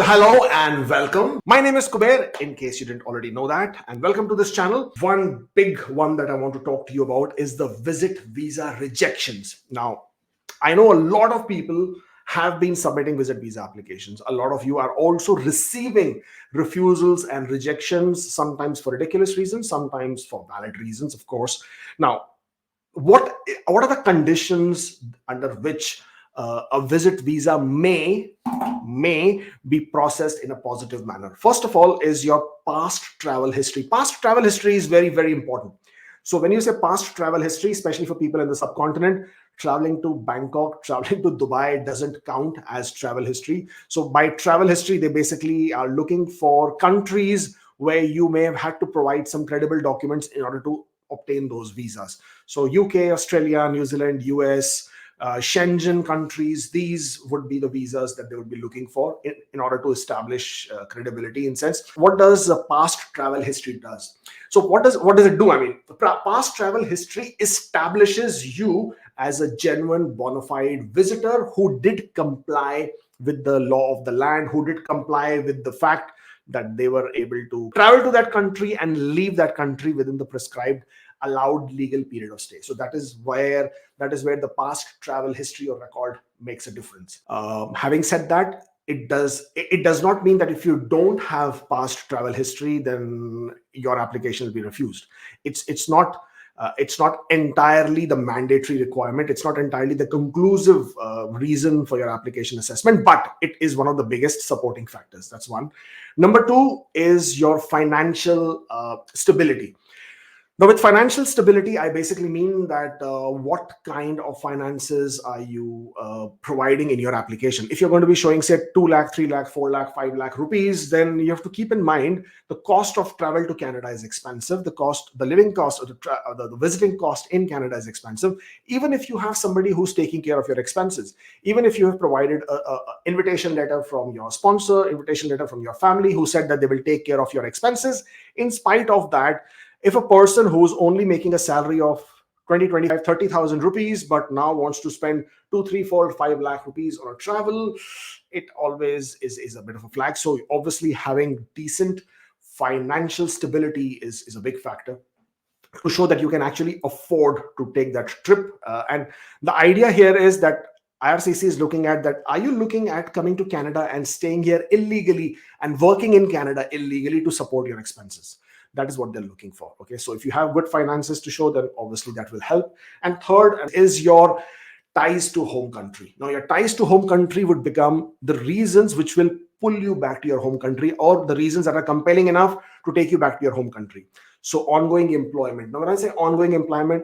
Well, hello and welcome. My name is Kubeir, in case you didn't already know that, and welcome to this channel. One big one that I want to talk to you about is the visit visa rejections. Now, I know a lot of people have been submitting visit visa applications. A lot of you are also receiving refusals and rejections, sometimes for ridiculous reasons, sometimes for valid reasons, of course. Now, what are the conditions under which a visit visa may be processed in a positive manner? First of all is your past travel history. Past travel history is very, very important. So when you say past travel history, especially for people in the subcontinent, traveling to Bangkok, traveling to Dubai doesn't count as travel history. So by travel history, they basically are looking for countries where you may have had to provide some credible documents in order to obtain those visas. So UK, Australia, New Zealand, US, Schengen countries, these would be the visas that they would be looking for in order to establish credibility in sense. What does past travel history does? So what does it do? I mean, past travel history establishes you as a genuine bona fide visitor who did comply with the law of the land, who did comply with the fact that they were able to travel to that country and leave that country within the prescribed allowed legal period of stay. So that is where the past travel history or record makes a difference. Having said that, it does not mean that if you don't have past travel history, then your application will be refused. It's not entirely the mandatory requirement. It's not entirely the conclusive reason for your application assessment, but it is one of the biggest supporting factors. That's one. Number two is your financial stability. Now, with financial stability, I basically mean that what kind of finances are you providing in your application? If you're going to be showing, say, 2 lakh, 3 lakh, 4 lakh, 5 lakh rupees, then you have to keep in mind the cost of travel to Canada is expensive. The living cost, or the visiting cost in Canada is expensive. Even if you have somebody who's taking care of your expenses, even if you have provided a invitation letter from your sponsor, invitation letter from your family who said that they will take care of your expenses, in spite of that, if a person who's only making a salary of 20, 25, 30,000 rupees, but now wants to spend 2, 3, 4, 5 lakh rupees on a travel, it always is a bit of a flag. So obviously having decent financial stability is a big factor to show that you can actually afford to take that trip. And the idea here is that IRCC is looking at that. Are you looking at coming to Canada and staying here illegally and working in Canada illegally to support your expenses? That is what they're looking for. Okay, so if you have good finances to show, then obviously that will help. And third is your ties to home country. Now, your ties to home country would become the reasons which will pull you back to your home country, or the reasons that are compelling enough to take you back to your home country. So ongoing employment. Now, when I say ongoing employment,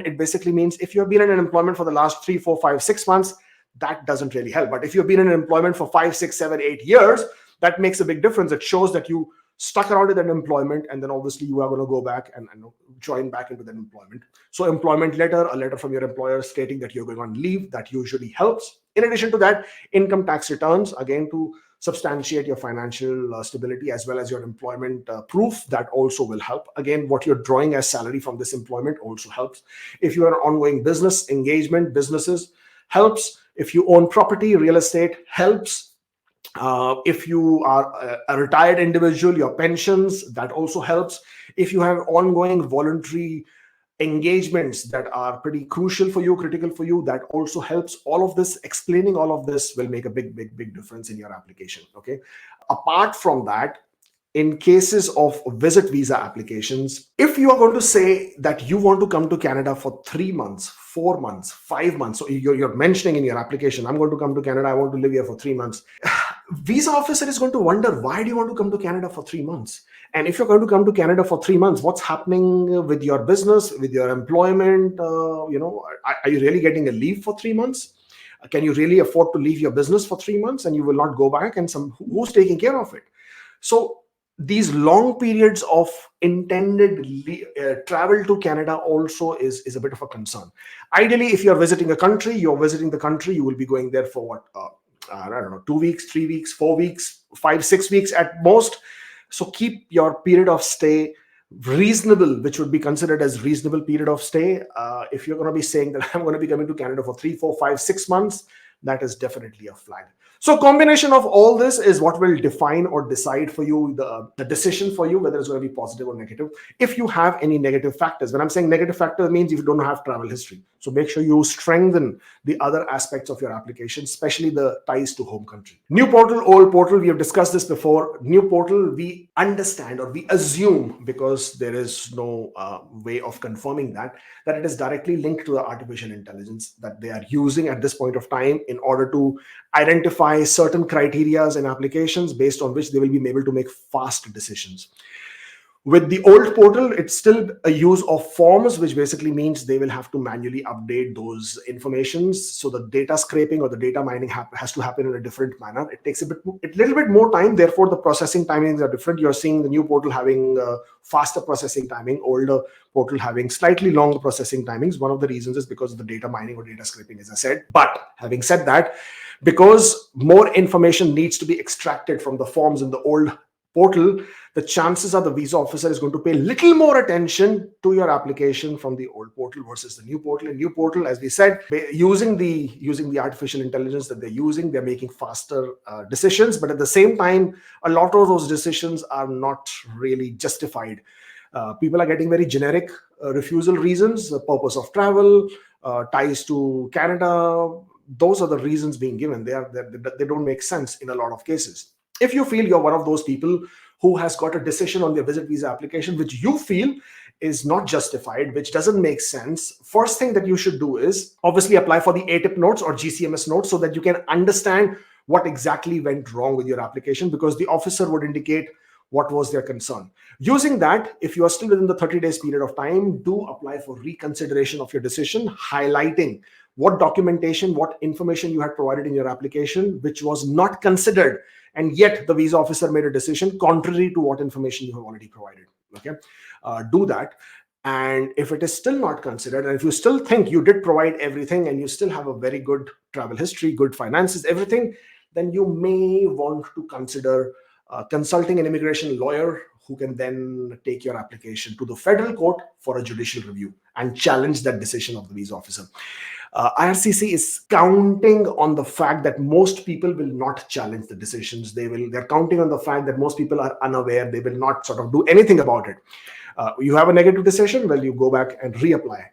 it basically means if you have been in an employment for the last 3, 4, 5, 6 months, that doesn't really help. But if you've been in an employment for 5, 6, 7, 8 years, that makes a big difference. It shows that you stuck around in that employment, and then obviously you are going to go back and join back into that employment. So employment letter, a letter from your employer stating that you're going on leave, that usually helps. In addition to that, income tax returns, again, to substantiate your financial stability, as well as your employment proof, that also will help. Again, what you're drawing as salary from this employment also helps. If you are an ongoing business engagement, businesses, helps. If you own property, real estate, helps. If you are a retired individual, your pensions, that also helps. If you have ongoing voluntary engagements that are pretty crucial for you, critical for you, that also helps. All of this, explaining all of this will make a big difference in your application. Okay. Apart from that, in cases of visit visa applications, if you are going to say that you want to come to Canada for 3 months, 4 months, 5 months, so you're mentioning in your application, I'm going to come to Canada, I want to live here for 3 months. Visa officer is going to wonder, why do you want to come to Canada for 3 months? And if you're going to come to Canada for 3 months, what's happening with your business, with your employment? Are you really getting a leave for 3 months? Can you really afford to leave your business for 3 months and you will not go back? And who's taking care of it? So these long periods of intended travel to Canada also is a bit of a concern. Ideally, if you're visiting a country, you will be going there for what? I don't know, 2 weeks, 3 weeks, 4 weeks, 5, 6 weeks at most. So keep your period of stay reasonable, which would be considered as reasonable period of stay. If you're going to be saying that I'm going to be coming to Canada for 3, 4, 5, 6 months, that is definitely a flag. So combination of all this is what will define or decide for you the decision for you, whether it's going to be positive or negative. If you have any negative factors, when I'm saying negative factor means if you don't have travel history. So make sure you strengthen the other aspects of your application, especially the ties to home country. New portal, old portal, we have discussed this before. New portal, we understand or we assume, because there is no way of confirming that it is directly linked to the artificial intelligence that they are using at this point of time in order to identify certain criterias and applications based on which they will be able to make fast decisions. With the old portal, it's still a use of forms, which basically means they will have to manually update those informations. So the data scraping or the data mining has to happen in a different manner. It takes a little bit more time. Therefore, the processing timings are different. You're seeing the new portal having faster processing timing, older portal having slightly longer processing timings. One of the reasons is because of the data mining or data scraping, as I said. But having said that, because more information needs to be extracted from the forms in the old portal, the chances are the visa officer is going to pay little more attention to your application from the old portal versus the new portal. In new portal, as we said, using the artificial intelligence that they're using, they're making faster decisions, but at the same time, a lot of those decisions are not really justified. People are getting very generic refusal reasons, the purpose of travel, ties to Canada. Those are the reasons being given. They don't make sense in a lot of cases. If you feel you're one of those people who has got a decision on their visit visa application which you feel is not justified, which doesn't make sense, first thing that you should do is obviously apply for the ATIP notes or GCMS notes so that you can understand what exactly went wrong with your application, because the officer would indicate what was their concern. Using that, if you are still within the 30 days period of time, do apply for reconsideration of your decision, highlighting what documentation, what information you had provided in your application, which was not considered. And yet the visa officer made a decision contrary to what information you have already provided. Okay, do that. And if it is still not considered, and if you still think you did provide everything and you still have a very good travel history, good finances, everything, then you may want to consider consulting an immigration lawyer who can then take your application to the federal court for a judicial review and challenge that decision of the visa officer. IRCC is counting on the fact that most people will not challenge the decisions. They're counting on the fact that most people are unaware. They will not sort of do anything about it. You have a negative decision, well, you go back and reapply.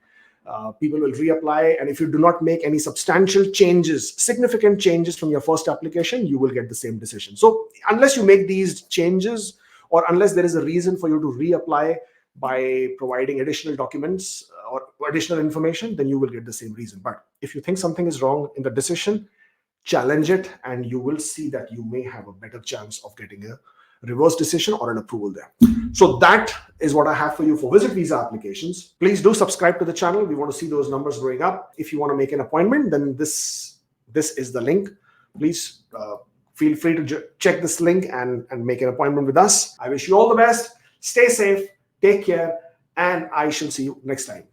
People will reapply, and if you do not make any substantial changes, significant changes from your first application, you will get the same decision. So unless you make these changes, or unless there is a reason for you to reapply by providing additional documents or additional information, then you will get the same reason. But if you think something is wrong in the decision, challenge it, and you will see that you may have a better chance of getting a reverse decision or an approval there. So that is what I have for you for visit visa applications. Please do subscribe to the channel. We want to see those numbers growing up. If you want to make an appointment, then this is the link. Please feel free to check this link and make an appointment with us. I wish you all the best. Stay safe, take care, and I shall see you next time.